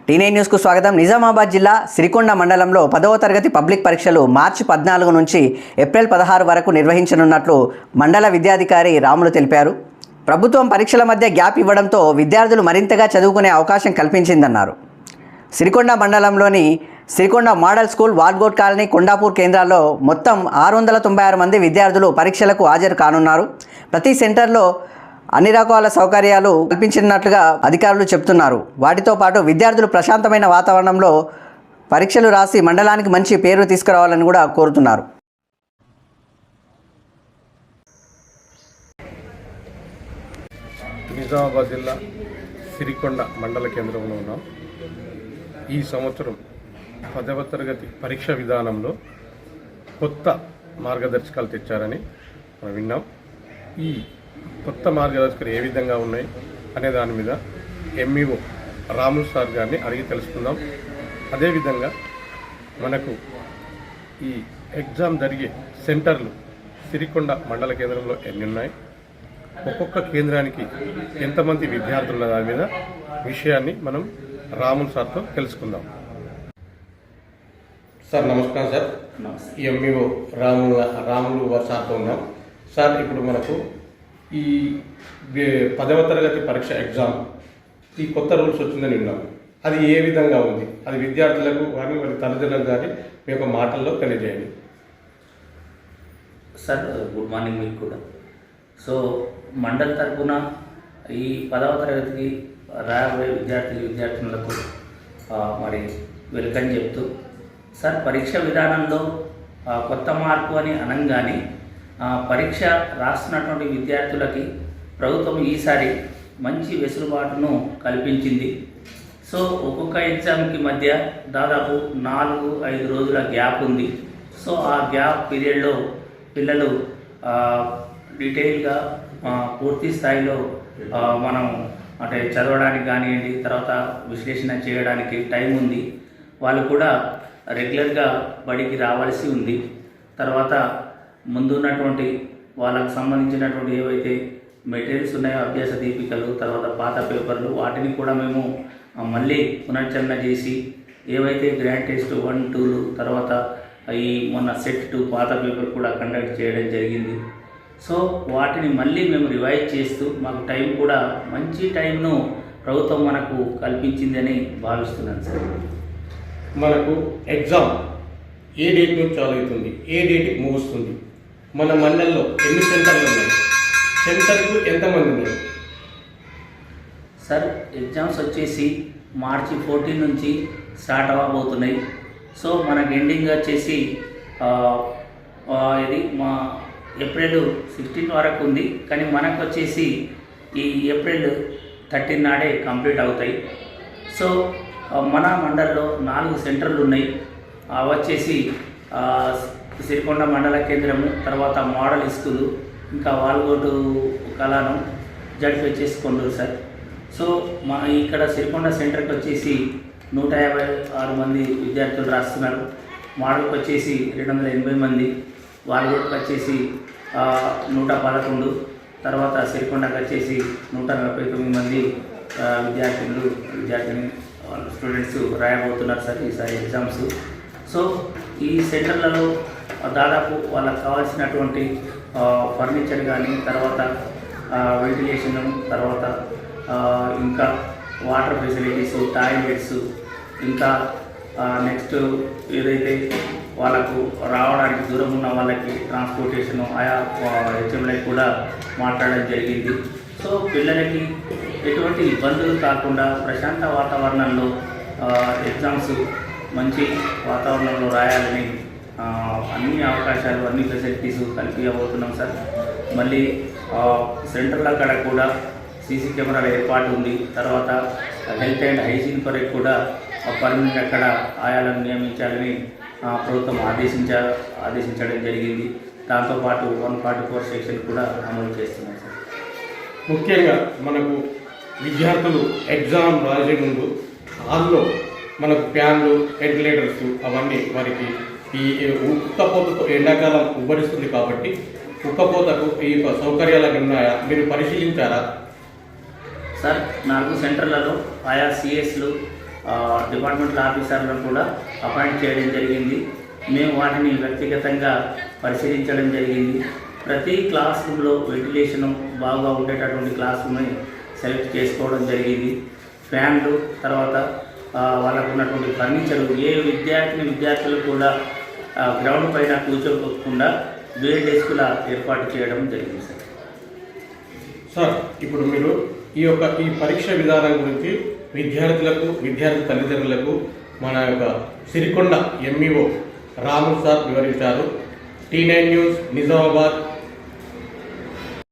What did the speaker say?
టీ9 న్యూస్కు స్వాగతం. నిజామాబాద్ జిల్లా సిరికొండ మండలంలో 10వ తరగతి పబ్లిక్ పరీక్షలు మార్చి 14 నుంచి ఏప్రిల్ 16 వరకు నిర్వహించనున్నట్లు మండల విద్యాధికారి రాములు తెలిపారు. ప్రభుత్వం పరీక్షల మధ్య గ్యాప్ ఇవ్వడంతో విద్యార్థులు మరింతగా చదువుకునే అవకాశం కల్పించిందన్నారు. సిరికొండ మండలంలోని Sirikonda model school, Valgot colony, Kondapur కేంద్రాల్లో మొత్తం 696 మంది విద్యార్థులు పరీక్షలకు హాజరు కానున్నారు. ప్రతి సెంటర్లో అన్ని రకాల సౌకర్యాలు కల్పించినట్లుగా అధికారులు చెబుతున్నారు. వాటితో పాటు విద్యార్థులు ప్రశాంతమైన వాతావరణంలో పరీక్షలు రాసి మండలానికి మంచి పేరు తీసుకురావాలని కూడా కోరుతున్నారు. నిజామాబాద్ జిల్లా సిరికొండ మండల కేంద్రంలో ఉన్నాం. ఈ సంవత్సరం 10వ తరగతి పరీక్ష విధానంలో కొత్త మార్గదర్శకాలు తెచ్చారని మనం విన్నాం. ఈ కొత్త మార్గదర్శకాలు ఏ విధంగా ఉన్నాయి అనే దాని మీద ఎంఈఓ రాములు సార్ గారిని అడిగి తెలుసుకుందాం. అదేవిధంగా మనకు ఈ ఎగ్జామ్ జరిగే సెంటర్లు సిరికొండ మండల కేంద్రంలో ఎన్ని ఉన్నాయి, ఒక్కొక్క కేంద్రానికి ఎంతమంది విద్యార్థులు ఉన్న దాని మీద విషయాన్ని మనం రాములు సార్తో తెలుసుకుందాం. సార్ నమస్కారం. సార్ ఎంఈఓ రాములు సార్తో ఉన్నాం. సార్ ఇప్పుడు మనకు ఈ 10వ తరగతి పరీక్ష ఎగ్జామ్ ఈ కొత్త రూల్స్ వచ్చిందని విన్నాం. అది ఏ విధంగా ఉంది, అది విద్యార్థులకు కానీ వారి తల్లిదండ్రులకు కానీ మీ యొక్క మాటల్లో తెలియజేయండి. సార్ గుడ్ మార్నింగ్ మీకు కూడా. సో మండల్ తరఫున ఈ 10వ తరగతికి రాబోయే విద్యార్థులకు మరి వెల్కమ్ చెప్తూ, సార్ పరీక్ష విధానంలో కొత్త మార్పు అని అనగానే పరీక్ష రాస్తున్నటువంటి విద్యార్థులకి ప్రభుత్వం ఈసారి మంచి వెసులుబాటును కల్పించింది. సో ఒక్కొక్క ఎగ్జామ్కి మధ్య దాదాపు 4-5 రోజుల గ్యాప్ ఉంది. సో ఆ గ్యాప్ పీరియడ్లో పిల్లలు డీటెయిల్గా పూర్తి స్థాయిలో మనం అంటే చదవడానికి కానివ్వండి, తర్వాత విశ్లేషణ చేయడానికి టైం ఉంది. వాళ్ళు కూడా రెగ్యులర్గా బడికి రావాల్సి ఉంది. తర్వాత ముందున్నటువంటి వాళ్ళకు సంబంధించినటువంటి ఏవైతే మెటీరియల్స్ ఉన్నాయో, అభ్యాస దీపికలు, తర్వాత పాత పేపర్లు, వాటిని కూడా మేము మళ్ళీ పునర్చరణ చేసి ఏవైతే గ్రాండ్ టెస్ట్ 1, 2లు తర్వాత ఈ మొన్న సెట్ 2 పాత పేపర్ కూడా కండక్ట్ చేయడం జరిగింది. సో వాటిని మళ్ళీ మేము రివైజ్ చేస్తూ మాకు టైం కూడా మంచి టైంను ప్రభుత్వం మనకు కల్పించిందని భావిస్తున్నాను సార్. మనకు ఎగ్జామ్ ఏ డేట్ నుంచి చాలు అవుతుంది, ఏ డేట్కి ముగుస్తుంది, మన మండలంలో ఎన్ని సెంటర్లు ఉన్నాయి, సెంటర్కు ఎంతమంది ఉన్నారు? సార్ ఎగ్జామ్స్ వచ్చేసి మార్చి 14 నుంచి స్టార్ట్ అవ్వబోతున్నాయి. సో మనకు ఎండింగ్ వచ్చేసి ఇది మా ఏప్రిల్ 16 వరకు ఉంది. కానీ మనకు వచ్చేసి ఈ ఏప్రిల్ 13 నాడే కంప్లీట్ అవుతాయి. సో మన మండలంలో 4 సెంటర్లు ఉన్నాయి. వచ్చేసి సిరికొండ మండల కేంద్రము, తర్వాత మోడల్ స్కూలు, ఇంకా వాల్గోటు కళాను, జడ్పిహెచ్ఎస్ కొండూరు సార్. సో మా ఇక్కడ సిరికొండ సెంటర్కి వచ్చేసి 156 మంది విద్యార్థులు రాస్తున్నారు. మోడల్కి వచ్చేసి 280 మంది, వాల్గోట్కి వచ్చేసి 111, తర్వాత సిరికొండకి వచ్చేసి 149 మంది విద్యార్థిని స్టూడెంట్స్ రాయబోతున్నారు సార్ ఈసారి ఎగ్జామ్స్. సో ఈ సెంటర్లలో దాదాపు వాళ్ళకి కావాల్సినటువంటి ఫర్నిచర్ కానీ, తర్వాత వెంటిలేషన్, తర్వాత ఇంకా వాటర్ ఫెసిలిటీస్, టాయిలెట్స్, ఇంకా నెక్స్ట్ ఏదైతే వాళ్ళకు రావడానికి దూరం ఉన్న వాళ్ళకి ట్రాన్స్పోర్టేషను ఆయా హెచ్ఎంలై కూడా మాట్లాడడం జరిగింది. సో పిల్లలకి ఎటువంటి ఇబ్బందులు కాకుండా ప్రశాంత వాతావరణంలో ఎగ్జామ్స్ మంచి వాతావరణంలో రాయాలని అన్ని అవకాశాలు, అన్ని ఫెసిలిటీస్ కల్పించబోతున్నాం సార్. మళ్ళీ సెంటర్ల అక్కడ కూడా సీసీ కెమెరాల ఏర్పాటు ఉంది. తర్వాత హెల్త్ అండ్ హైజీన్ కొరకు కూడా పర్మనెంట్ అక్కడ ఆయాలను నియమించాలని ప్రభుత్వం ఆదేశించడం జరిగింది. దాంతోపాటు 144 సెక్షన్ కూడా అమలు చేస్తున్నాం సార్. ముఖ్యంగా మనకు విద్యార్థులు ఎగ్జామ్ రాసే ముందు హాల్లో మనకు ఫ్యాన్లు, వెంటిలేటర్స్ అవన్నీ వారికి ఈ ఉక్కపోతతో ఎండాకాలం ఉబ్బరిస్తుంది కాబట్టి ఉక్కపోతకు ఈ సౌకర్యాలు ఉన్నాయా మీరు పరిశీలించారా? సార్ 4 సెంటర్లలో ఆయా సిఎస్లు డిపార్ట్మెంటల్ ఆఫీసర్లను కూడా అపాయింట్ చేయడం జరిగింది. మేము వాటిని వ్యక్తిగతంగా పరిశీలించడం జరిగింది. ప్రతి క్లాస్ రూమ్లో వెంటిలేషన్ బాగా ఉండేటటువంటి క్లాస్ రూమ్ని సెలెక్ట్ చేసుకోవడం జరిగింది. ఫ్యాన్లు, తర్వాత వాళ్ళకు ఉన్నటువంటి ఫర్నిచరు, ఏ విద్యార్థులు కూడా గ్రౌండ్ పైన కూర్చోకుండా వేరే డెస్కుల ఏర్పాటు చేయడం జరిగింది సార్. సార్, ఇప్పుడు మీరు ఈ పరీక్ష విధానం గురించి విద్యార్థి తల్లిదండ్రులకు మన యొక్క సిరికొండ ఎంఈఓ రాములు సార్ వివరించారు. T9 news Nizamabad